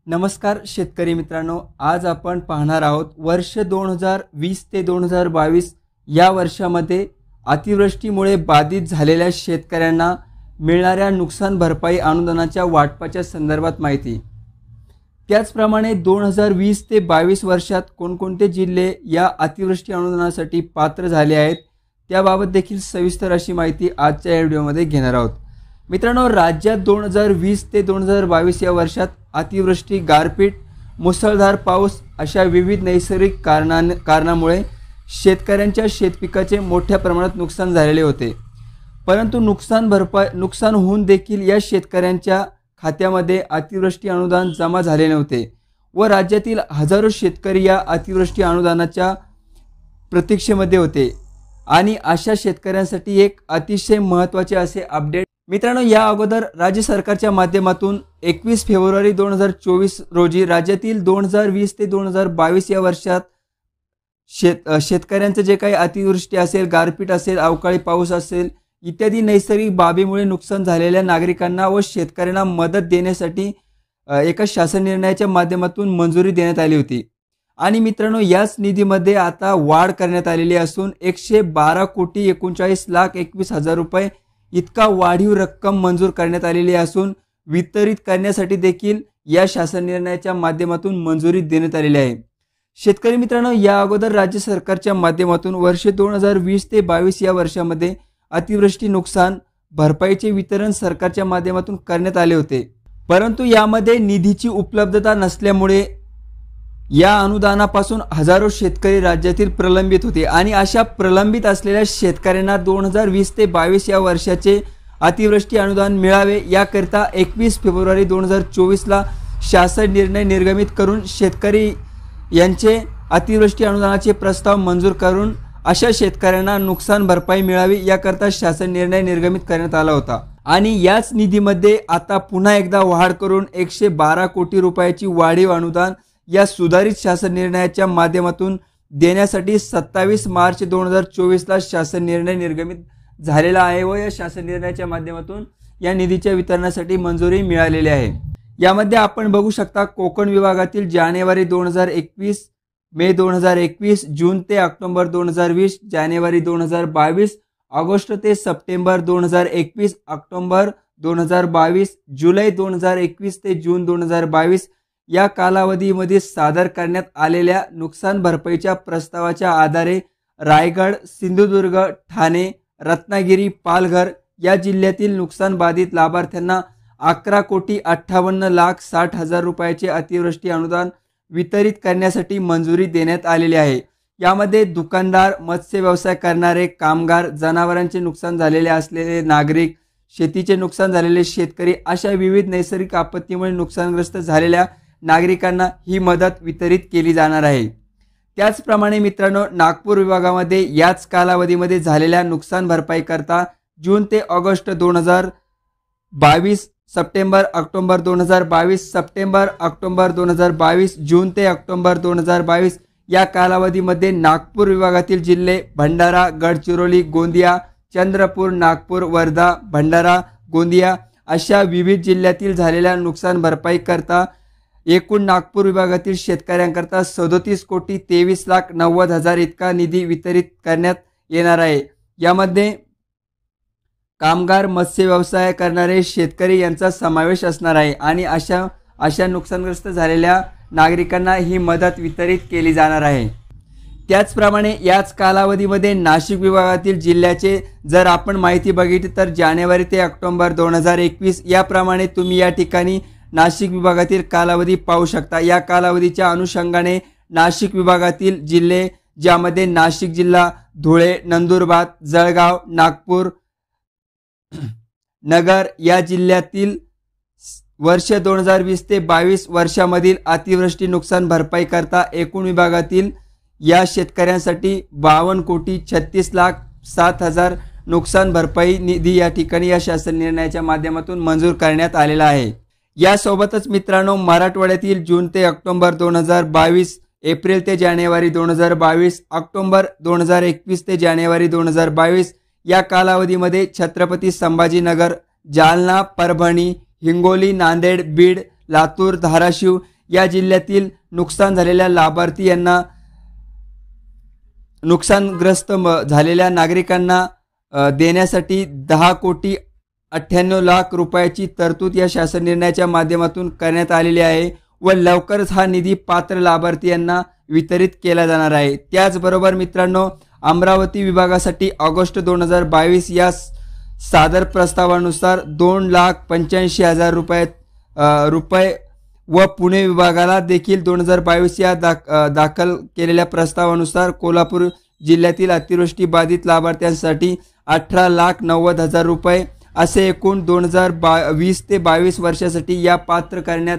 नमस्कार शेतकरी मित्रांनो, आज आपण पाहणार आहोत वर्ष 2020 ते 2022 या वर्षामध्ये अतिवृष्टीमुळे बाधित झालेल्या शेतकऱ्यांना मिळणाऱ्या नुकसान भरपाई अनुदानाच्या वाटपाच्या संदर्भात माहिती। त्याचप्रमाणे 2020 ते 22 वर्षात कोणकोणते जिल्हे या अतिवृष्टी अनुदानासाठी पात्र झाले आहेत त्याबाबत देखील सविस्तर अशी माहिती आजच्या या व्हिडिओमध्ये घेणार आहोत। मित्रांनो, राज्यात 2020 ते 2022 या वर्षात अतिवृष्टी, गारपीट, मुसळधार पाऊस अशा विविध नैसर्गिक कारणामुळे शेतकऱ्यांच्या शेतपिकाचे मोठ्या प्रमाणात नुकसान झालेले होते। परंतु नुकसान होऊन देखील या शेतकऱ्यांच्या खात्यामध्ये अतिवृष्टी अनुदान जमा झाले नव्हते व राज्यातील हजारो शेतकरी या अतिवृष्टी अनुदानाच्या प्रतीक्षेमध्ये होते। आणि अशा शेतकऱ्यांसाठी एक अतिशय महत्त्वाचे असे अपडेट मित्रांनो, या अगोदर राज्य सरकारच्या माध्यमातून 21 फेब्रुवारी 2024 रोजी राज्यातील 2020 ते 2022 या वर्षात शेतकऱ्यांचे जे काही अतिवृष्टी असेल, गारपीट असेल, अवकाळी पाऊस असेल इत्यादी नैसर्गिक बाबीमुळे नुकसान झालेल्या नागरिकांना व शेतकऱ्यांना मदत देण्यासाठी एका शासन निर्णयाच्या माध्यमातून मंजुरी देण्यात आली होती। आणि मित्रांनो, याच निधीमध्ये आता वाढ करण्यात आलेली असून 112,39,21,000 रुपये इतका वाढीव रक्कम मंजूर करण्यात आलेली असून वितरित करण्यासाठी देखील या शासन निर्णयाच्या माध्यमातून मंजुरी देण्यात आलेली आहे। शेतकरी मित्रांनो, या अगोदर राज्य सरकारच्या माध्यमातून वर्ष 2020 ते 22 या वर्षामध्ये अतिवृष्टी नुकसान भरपाईचे वितरण सरकारच्या माध्यमातून करण्यात आले होते। परंतु यामध्ये निधीची उपलब्धता नसल्यामुळे या अनुदानापासून हजारो शेतकरी राज्यातील प्रलंबित होते आणि अशा प्रलंबित असलेल्या शेतकऱ्यांना 2020 ते 22 या वर्षाचे अतिवृष्टी अनुदान मिळावे याकरिता 21 फेब्रुवारी 2024 ला शासन निर्णय निर्गमित करून शेतकरी यांचे अतिवृष्टी अनुदानाचे प्रस्ताव मंजूर करून अशा शेतकऱ्यांना नुकसान भरपाई मिळावी याकरिता शासन निर्णय निर्गमित करण्यात आला होता। आणि याच निधीमध्ये आता पुन्हा एकदा वाढ करून 112 कोटी रुपयाची वाढीव अनुदान या सुधारित शासन निर्णयाच्या माध्यमातून देण्यासाठी 27 मार्च 2024 ला शासन निर्णय निर्गमित झालेला आहे व या शासन निर्णयाच्या माध्यमातून या निधीच्या वितरणासाठी मंजुरी मिळालेली आहे। यामध्ये आपण बघू शकता, कोकण विभागातील जानेवारी 2021, मे 2021, जून ते ऑक्टोबर 2020, जानेवारी 2022, ऑगस्ट ते सप्टेंबर 2021, ऑक्टोबर 2022, जुलै 2021 ते जून 2022 या कालावधीमध्ये सादर करण्यात आलेल्या नुकसान भरपाईच्या प्रस्तावाच्या आधारे रायगड, सिंधुदुर्ग, ठाणे, रत्नागिरी, पालघर या जिल्ह्यातील नुकसान बाधित लाभार्थ्यांना 11,58,60,000 रुपयाचे अतिवृष्टी अनुदान वितरित करण्यासाठी मंजुरी देण्यात आलेली आहे। यामध्ये दुकानदार, मत्स्य व्यवसाय करणारे कामगार, जनावरांचे नुकसान झालेले असलेले नागरिक, शेतीचे नुकसान झालेले शेतकरी अशा विविध नैसर्गिक आपत्तीमुळे नुकसानग्रस्त झालेल्या नागरिकांना ही मदत वितरित केली जाणार आहे। त्याचप्रमाणे मित्रांनो, नागपूर विभागामध्ये याच कालावधीमध्ये झालेल्या नुकसान भरपाई करता जून ते August 2022, September October 2022, September October 2022, जून ते ऑक्टोबर 2022 या कालावधीमध्ये नागपूर विभागातील जिल्हे भंडारा, गडचिरोली, गोंदिया, चंद्रपूर, नागपूर, वर्धा, भंडारा, गोंदिया अशा विविध जिल्ह्यातील झालेल्या नुकसान भरपाई करता एकूण नागपूर विभागातील शेतकऱ्यांकरता 37,23,90,000 इतका निधी वितरित करण्यात येणार आहे। यामध्ये कामगार, मत्स्य व्यवसाय करणारे शेतकरी यांचा समावेश असणार आहे आणि अशा नुकसानग्रस्त झालेल्या नागरिकांना ही मदत वितरित केली जाणार आहे। त्याचप्रमाणे याच कालावधीमध्ये नाशिक विभागातील जिल्ह्याचे जर आपण माहिती बघितली तर जानेवारी ते ऑक्टोबर 2021 याप्रमाणे तुम्ही या ठिकाणी नाशिक विभागातील कालावधी पाहू शकता। या कालावधीच्या अनुषंगाने नाशिक विभागातील जिल्हे ज्यामध्ये नाशिक जिल्हा, धुळे, नंदुरबार, जळगाव, नागपूर, नगर या जिल्ह्यातील वर्ष 2020 ते 22 वर्षामधील अतिवृष्टी नुकसान भरपाई करता एकूण विभागातील या शेतकऱ्यांसाठी 52,36,07,000 नुकसान भरपाई निधी या ठिकाणी या शासन निर्णयाच्या माध्यमातून मंजूर करण्यात आलेला आहे। यासोबतच मित्रांनो, मराठवाड्यातील जून ते ऑक्टोबर 2022, एप्रिल ते जानेवारी 2022, ऑक्टोबर 2021 ते जानेवारी 2022 या कालावधीमध्ये छत्रपती संभाजीनगर, जालना, परभणी, हिंगोली, नांदेड, बीड, लातूर, धाराशिव या जिल्ह्यातील नुकसान झालेल्या लाभार्थी यांना नुकसानग्रस्त झालेल्या नागरिकांना देण्यासाठी 10,98,00,000 रुपयाची तरतूद या शासन निर्णयाच्या माध्यमातून करण्यात आलेली आहे व लवकरच हा निधी पात्र लाभार्थी यांना वितरित केला जाणार आहे। त्याचबरोबर मित्रांनो, अमरावती विभागासाठी ऑगस्ट 2022 या सादर प्रस्तावानुसार 2,85,000 रुपये व पुणे विभागाला देखील 2022 या दाखल केलेल्या प्रस्तावानुसार कोल्हापूर जिल्ह्यातील अतिवृष्टी बाधित लाभार्थ्यांसाठी 18,90,000 रुपये असे एकूण 2020 ते 22 वर्षासाठी या पात्र करण्यात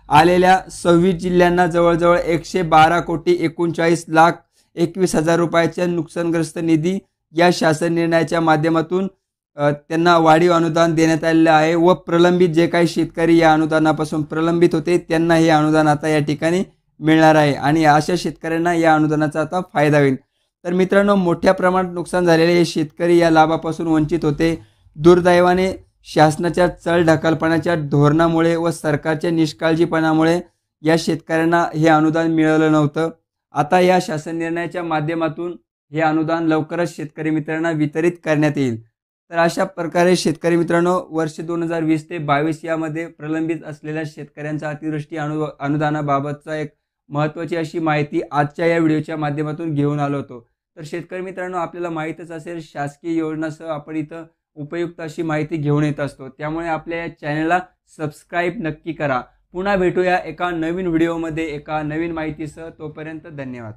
आलेल्या 26 जिल्ह्यांना जवळजवळ 112,39,21,000 रुपयाच्या नुकसानग्रस्त निधी या शासन निर्णयाच्या माध्यमातून त्यांना वाढीव अनुदान देण्यात आलेलं आहे व प्रलंबित जे काही शेतकरी या अनुदानापासून प्रलंबित होते त्यांना हे अनुदान आता या ठिकाणी मिळणार आहे आणि अशा शेतकऱ्यांना या अनुदानाचा आता फायदा होईल। तर मित्रांनो, मोठ्या प्रमाणात नुकसान झालेले हे शेतकरी या लाभापासून वंचित होते। दुर्दैवाने शासनाच्या चलढकलपणाच्या धोरणामुळे व सरकारच्या निष्काळजीपणामुळे या शेतकऱ्यांना हे अनुदान मिळालं नव्हतं। आता या शासन निर्णयाच्या माध्यमातून हे अनुदान लवकरच शेतकरी मित्रांना वितरित करण्यात येईल। तर अशा प्रकारे शेतकरी मित्रांनो, वर्ष 2020 ते 22 यामध्ये प्रलंबित असलेल्या शेतकऱ्यांचा अतिवृष्टी अनुदानाबाबतचा एक महत्त्वाची अशी माहिती आजच्या या व्हिडिओच्या माध्यमातून घेऊन आलो होतो। तर शेतकरी मित्रांनो, आपल्याला माहीतच असेल शासकीय योजनांसह आपण इथं उपयुक्त अशी माहिती घेऊन येत असतो, त्यामुळे आपल्या या चॅनलला सबस्क्राईब नक्की करा। पुन्हा भेटूया एका नवीन व्हिडिओमध्ये एका नवीन माहितीसह। तोपर्यंत धन्यवाद।